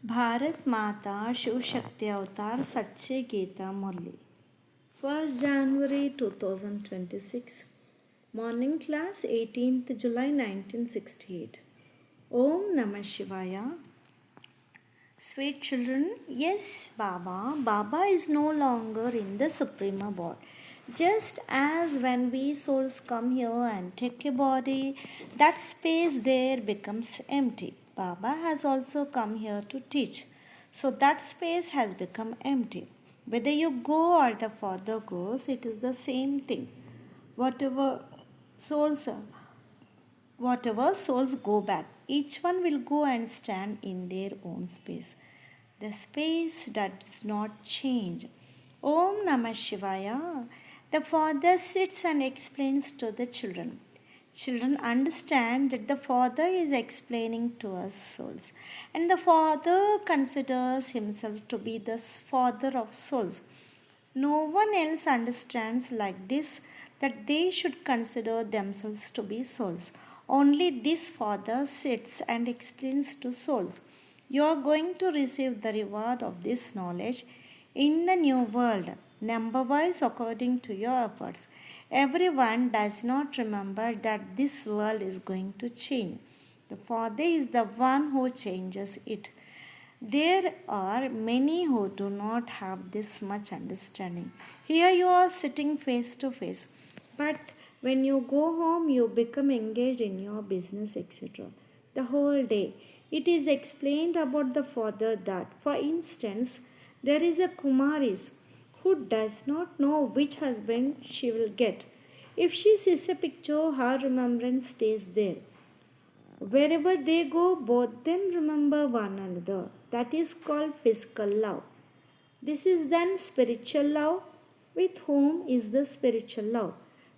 भारत माता शिव शक्ति अवतार सच्चे गीता मुरली 1st January 2026 Morning class 18th July 1968 Om Namah Shivaya. Sweet children, yes, Baba is no longer in the Supreme Abode. Just as when we souls come here and take a body, that space there becomes empty. Baba has also come here to teach. So that space has become empty. Whether you go or the Father goes, it is the same thing. Whatever souls go back, each one will go and stand in their own space. The space does not change. Om Namah Shivaya. The Father sits and explains to the children. Children understand that the Father is explaining to us souls, and the Father considers himself to be the Father of souls. No one else understands like this that they should consider themselves to be souls. Only this Father sits and explains to souls. You are going to receive the reward of this knowledge in the new world, number wise according to your efforts. Everyone does not remember that this world is going to change. The Father is the one who changes it. There are many who do not have this much understanding. Here you are sitting face to face, but when you go home, you become engaged in your business, etc. The whole day. It is explained about the Father that, for instance, there is a Kumaris who does not know which husband she will get. If she sees a picture, her remembrance stays there. Wherever they go, both them remember one another. That is called physical love. This is then spiritual love. With whom is the spiritual love?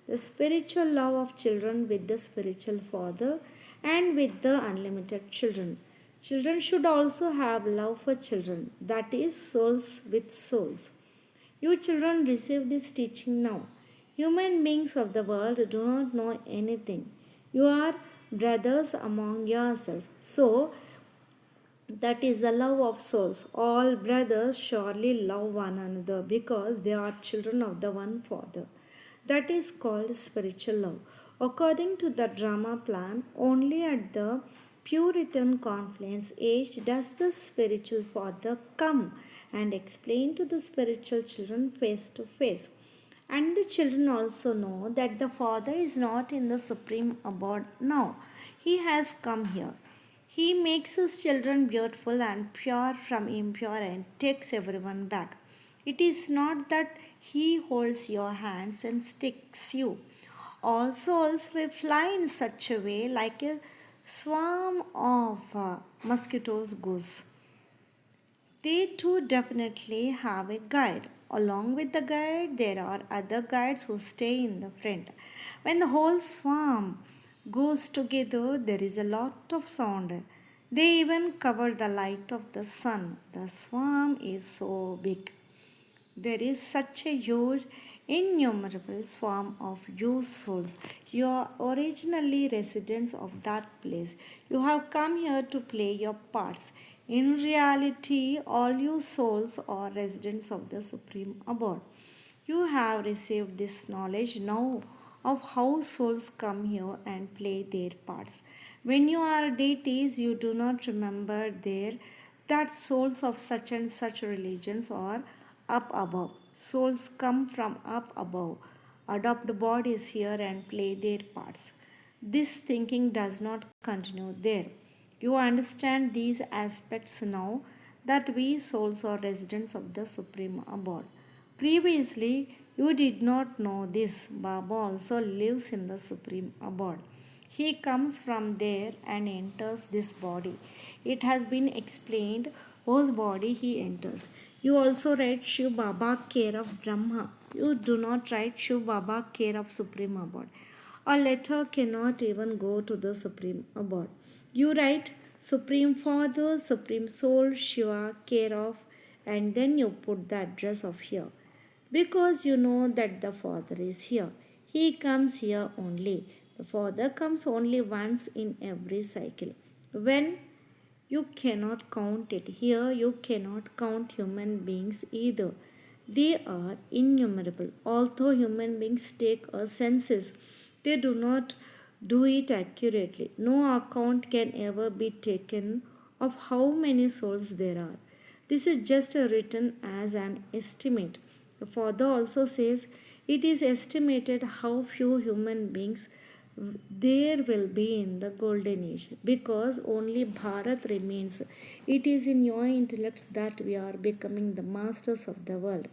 The spiritual love of children with the spiritual father and with the unlimited children. Children should also have love for children, that is, souls with souls. You children receive this teaching now. Human beings of the world do not know anything. You are brothers among yourselves. So, that is the love of souls. All brothers surely love one another because they are children of the one Father. That is called spiritual love. According to the drama plan, only at the Puritan confluence age does the spiritual Father come and explain to the spiritual children face to face. And the children also know that the Father is not in the supreme abode now. He has come here. He makes his children beautiful and pure from impure and takes everyone back. It is not that he holds your hands and sticks you. All souls will fly in such a way like a swarm of mosquitoes goose. They too definitely have a guide. Along with the guide, there are other guides who stay in the front. When the whole swarm goes together, there is a lot of sound. They even cover the light of the sun. The swarm is so big. There is such a huge, innumerable swarm of you souls. You are originally residents of that place. You have come here to play your parts. In reality, all you souls are residents of the Supreme Abode. You have received this knowledge now of how souls come here and play their parts. When you are deities, you do not remember there that souls of such and such religions are up above. Souls come from up above, adopt bodies here and play their parts. This thinking does not continue there. You understand these aspects now that we souls are residents of the Supreme Abode. Previously, you did not know this. Baba also lives in the Supreme Abode. He comes from there and enters this body. It has been explained whose body he enters. You also write Shiv Baba care of Brahma. You do not write Shiv Baba care of Supreme Abode. A letter cannot even go to the Supreme Abode. You write Supreme Father, Supreme Soul, Shiva, care of, and then you put the address of here. Because you know that the Father is here. He comes here only. The Father comes only once in every cycle. When You cannot count it. Here, you cannot count human beings either. They are innumerable. Although human beings take a census, they do not do it accurately. No account can ever be taken of how many souls there are. This is just written as an estimate. The Father also says it is estimated how few human beings there will be in the golden age because only Bharat remains. It is in your intellects that we are becoming the masters of the world.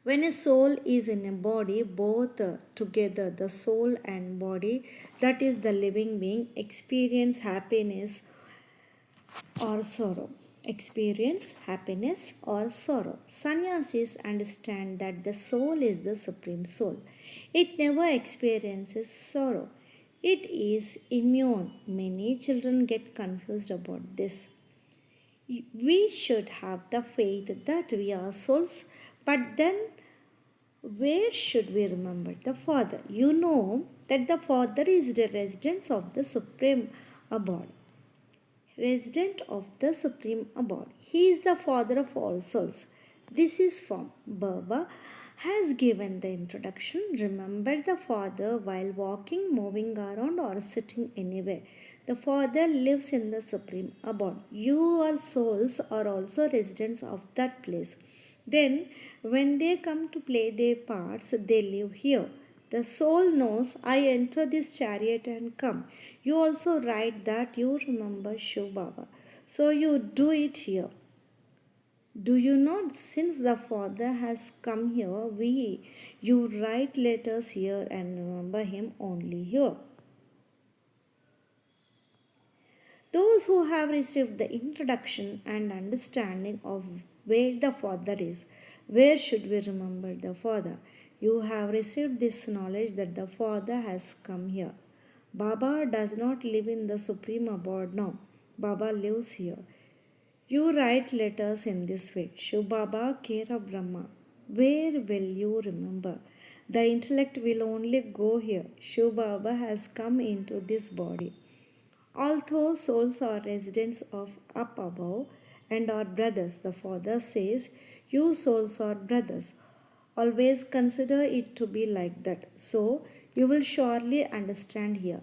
When a soul is in a body, both together, the soul and body, that is the living being, experience happiness or sorrow. Experience happiness or sorrow. Sannyasis understand that the soul is the supreme soul. It never experiences sorrow. It is immune. Many children get confused about this. We should have the faith that we are souls, but then where should we remember the Father? You know that the Father is the residence of the Supreme Abode. Resident of the Supreme Abode. He is the Father of all souls. This is from Baba has given the introduction. Remember the Father while walking, moving around, or sitting anywhere. The Father lives in the Supreme Abode. Your souls are also residents of that place. Then, when they come to play their parts, they live here. The soul knows, I enter this chariot and come. You also write that you remember Shiv Baba. So you do it here. Do you not? Since the Father has come here, you write letters here and remember him only here. Those who have received the introduction and understanding of where the Father is, where should we remember the Father? You have received this knowledge that the Father has come here. Baba does not live in the Supreme Abode now. Baba lives here. You write letters in this way. Shiv Baba, Kera Brahma. Where will you remember? The intellect will only go here. Shiv Baba has come into this body. Although souls are residents of up above and are brothers, the Father says, you souls are brothers. Always consider it to be like that. So you will surely understand here.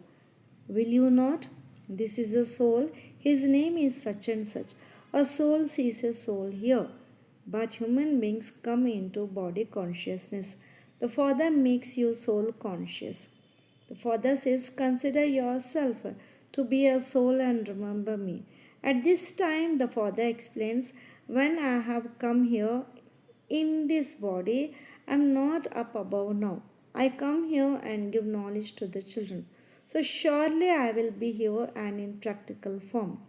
Will you not? This is a soul. His name is such and such. A soul sees a soul here. But human beings come into body consciousness. The Father makes you soul conscious. The Father says, consider yourself to be a soul and remember me. At this time, the Father explains, when I have come here in this body, I am not up above now. I come here and give knowledge to the children. So surely I will be here and in practical form.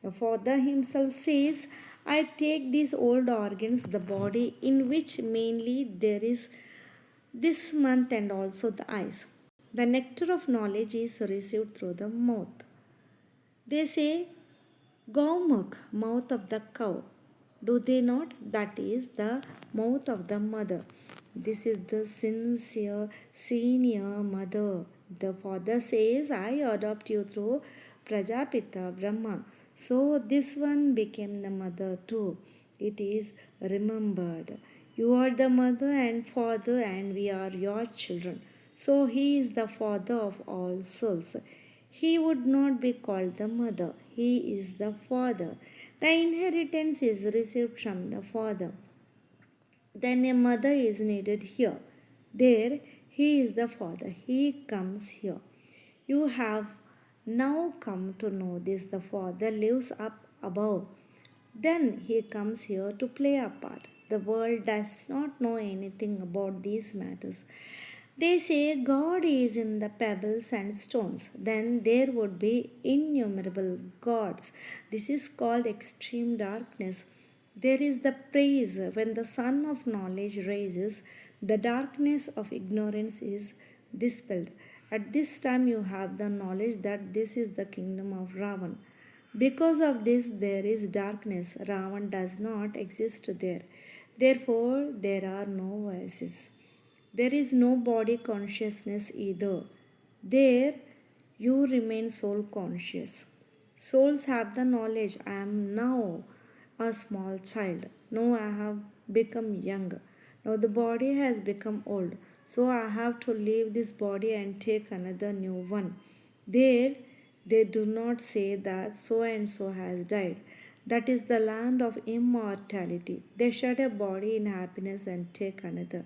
The Father himself says, I take these old organs, the body in which mainly there is this month and also the eyes. The nectar of knowledge is received through the mouth. They say, Gaumuk, mouth of the cow. Do they not? That is the mouth of the mother. This is the sincere senior mother. The Father says, I adopt you through Prajapita Brahma. So this one became the mother too. It is remembered. You are the mother and father, and we are your children. So he is the Father of all souls. He would not be called the mother. He is the Father. The inheritance is received from the Father. Then a mother is needed here. There, he is the Father. He comes here. You have now come to know this. The Father lives up above. Then he comes here to play a part. The world does not know anything about these matters. They say God is in the pebbles and stones. Then there would be innumerable gods. This is called extreme darkness. There is the praise when the sun of knowledge rises, the darkness of ignorance is dispelled. At this time, you have the knowledge that this is the kingdom of Ravan. Because of this, there is darkness. Ravan does not exist there. Therefore, there are no voices. There is no body consciousness either. There, you remain soul conscious. Souls have the knowledge I am now a small child. Now I have become young. Now the body has become old. So I have to leave this body and take another new one. There, they do not say that so and so has died. That is the land of immortality. They shed a body in happiness and take another.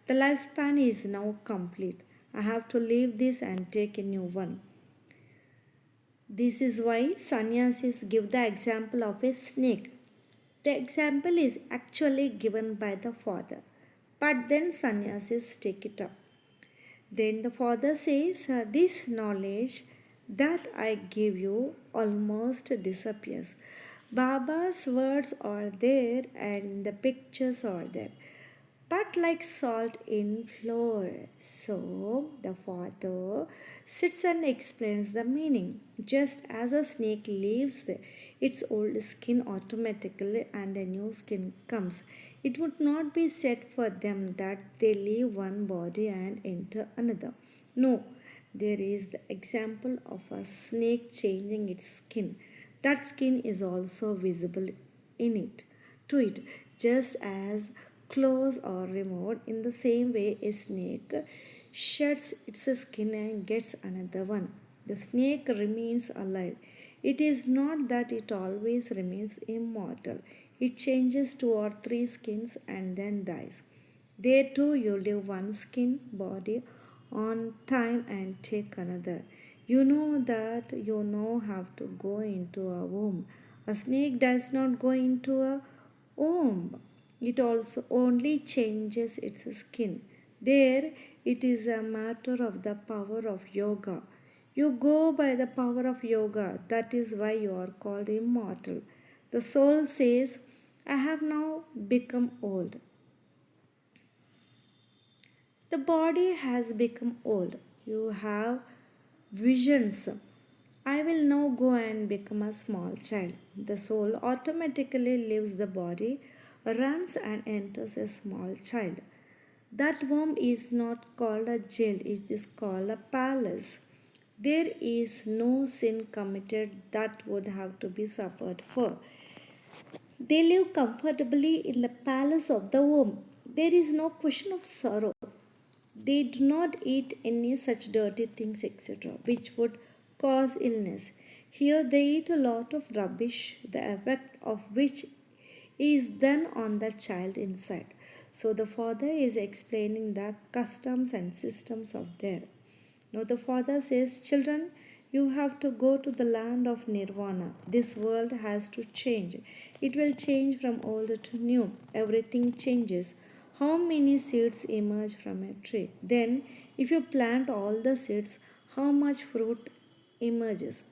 The lifespan is now complete. I have to leave this and take a new one. This is why sannyasis give the example of a snake. The example is actually given by the father, but then sannyasis take it up. Then the father says, this knowledge that I give you almost disappears. Baba's words are there and the pictures are there, but like salt in flour. So the father sits and explains the meaning. Just as a snake leaves its old skin automatically and a new skin comes, it would not be said for them that they leave one body and enter another. No, there is the example of a snake changing its skin. That skin is also visible in it, to it, just as claws are removed. In the same way, a snake sheds its skin and gets another one. The snake remains alive. It is not that it always remains immortal. It changes two or three skins and then dies. There too you leave one skin body on time and take another. You know that you now have to go into a womb. A snake does not go into a womb. It also only changes its skin. There it is a matter of the power of yoga. You go by the power of yoga. That is why you are called immortal. The soul says, I have now become old. The body has become old. You have visions. I will now go and become a small child. The soul automatically leaves the body, runs and enters a small child. That womb is not called a jail, it is called a palace. There is no sin committed that would have to be suffered for. They live comfortably in the palace of the womb. There is no question of sorrow. They do not eat any such dirty things, etc., which would cause illness. Here they eat a lot of rubbish, the effect of which is then on the child inside. So the father is explaining the customs and systems of there. Now the father says, children, you have to go to the land of nirvana. This world has to change. It will change from old to new. Everything changes. How many seeds emerge from a tree? Then, if you plant all the seeds, how much fruit emerges?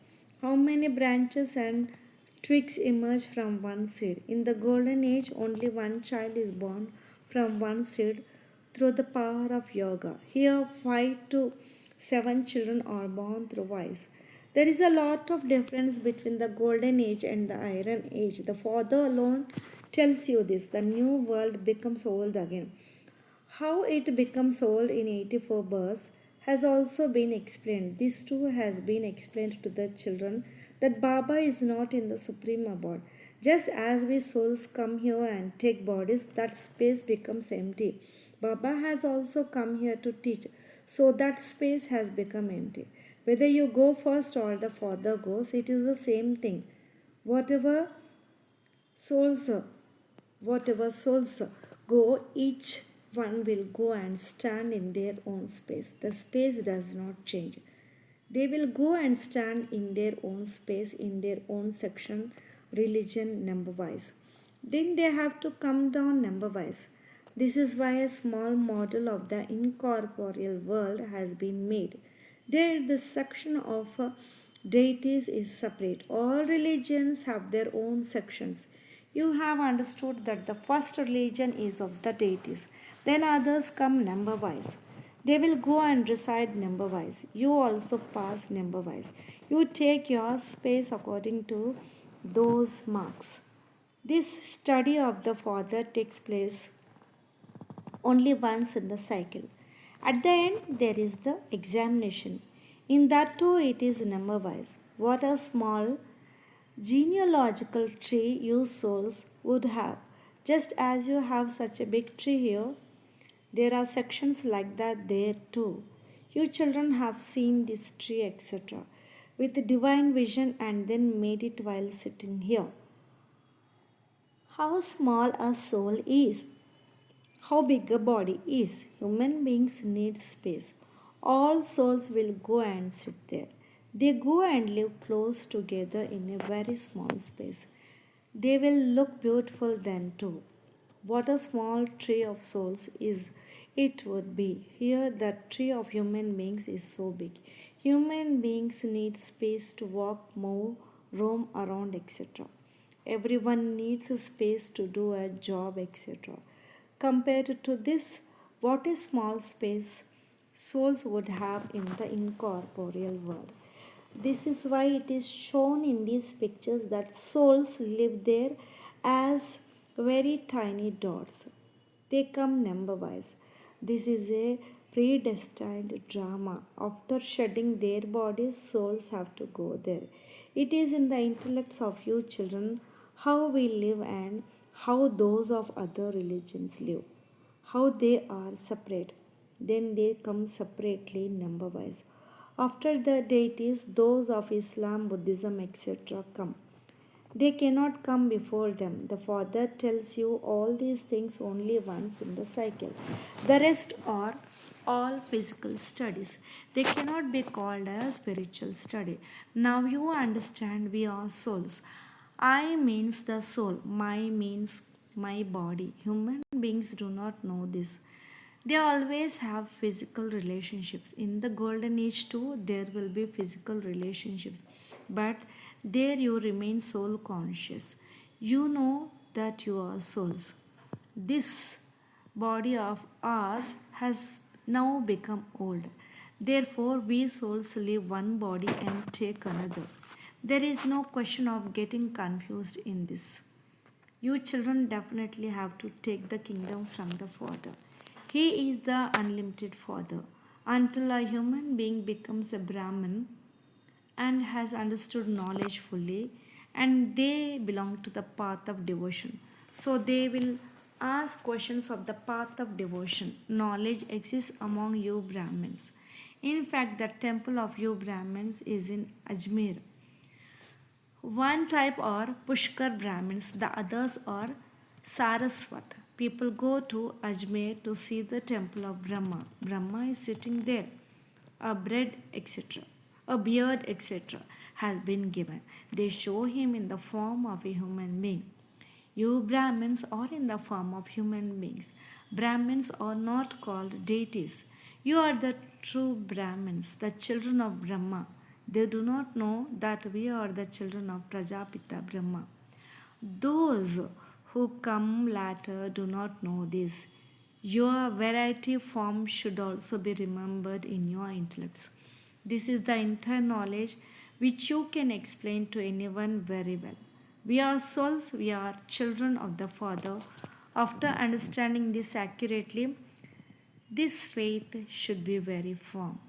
How many branches and twigs emerge from one seed? In the golden age, only one child is born from one seed through the power of yoga. Here, 5 to 7 children are born through wise. There is a lot of difference between the golden age and the iron age. The father alone tells you this. The new world becomes old again. How it becomes old in 84 births has also been explained. This too has been explained to the children that Baba is not in the supreme abode. Just as we souls come here and take bodies, that space becomes empty. Baba has also come here to teach, so that space has become empty. Whether you go first or the father goes, it is the same thing. Whatever souls whatever souls go, each one will go and stand in their own space. The space does not change. They will go and stand in their own space, in their own section, religion, number wise. Then they have to come down number wise. This is why a small model of the incorporeal world has been made. There, the section of deities is separate. All religions have their own sections. You have understood that the first religion is of the deities. Then others come number wise. They will go and reside number wise. You also pass number wise. You take your space according to those marks. This study of the Father takes place only once in the cycle. At the end, there is the examination. In that too, it is number wise. What a small Genealogical tree you souls would have. Just as you have such a big tree here, there are sections like that there too. You children have seen this tree, etc., with divine vision and then made it while sitting here. How small a soul is, how big a body is. Human beings need space. All souls will go and sit there. They go and live close together in a very small space. They will look beautiful then too. What a small tree of souls is it would be. Here the tree of human beings is so big. Human beings need space to walk, move, roam around, etc. Everyone needs a space to do a job, etc. Compared to this, what a small space souls would have in the incorporeal world. This is why it is shown in these pictures that souls live there as very tiny dots. They come number wise. This is a predestined drama. After shedding their bodies, souls have to go there. It is in the intellects of you children how we live and how those of other religions live, how they are separate. Then they come separately number wise. After the deities, those of Islam, Buddhism, etc., come. They cannot come before them. The Father tells you all these things only once in the cycle. The rest are all physical studies. They cannot be called a spiritual study. Now you understand we are souls. I means the soul. My means my body. Human beings do not know this. They always have physical relationships. In the golden age, too, there will be physical relationships. But there you remain soul conscious. You know that you are souls. This body of ours has now become old. Therefore, we souls leave one body and take another. There is no question of getting confused in this. You children definitely have to take the kingdom from the Father. He is the unlimited Father. Until a human being becomes a Brahmin and has understood knowledge fully, and they belong to the path of devotion. So they will ask questions of the path of devotion. Knowledge exists among you Brahmins. In fact, the temple of you Brahmins is in Ajmer. One type are Pushkar Brahmins, the others are Saraswat. People go to Ajmer to see the temple of Brahma. Brahma is sitting there. A bread, etc., a beard, etc., has been given. They show him in the form of a human being. You Brahmins are in the form of human beings. Brahmins are not called deities. You are the true Brahmins, the children of Brahma. They do not know that we are the children of Prajapita Brahma. Those who come later do not know this. Your variety form should also be remembered in your intellects. This is the entire knowledge which you can explain to anyone very well. We are souls, we are children of the Father. After understanding this accurately, this faith should be very firm.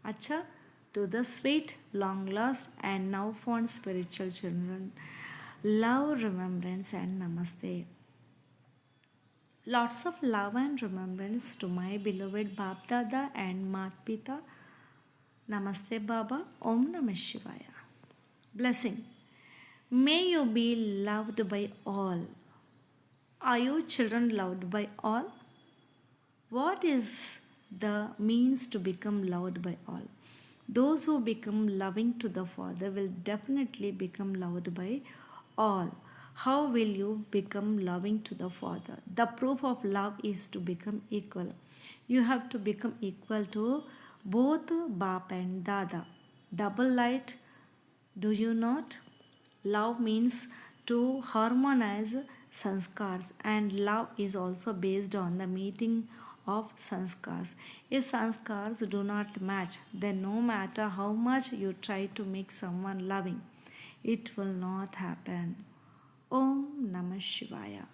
Acha, to the sweet, long lost, and now fond spiritual children, love, remembrance, and namaste. Lots of love and remembrance to my beloved Bab Dada and Mat Pita. Namaste Baba. Om Namah Shivaya. Blessing. May you be loved by all. Are you children loved by all? What is the means to become loved by all? Those who become loving to the Father will definitely become loved by all. How will you become loving to the Father? The proof of love is to become equal. You have to become equal to both Bap and Dada. Double light, do you not? Love means to harmonize sanskars, and love is also based on the meeting of sanskars. If sanskars do not match, then no matter how much you try to make someone loving, it will not happen. Om Namah Shivaya.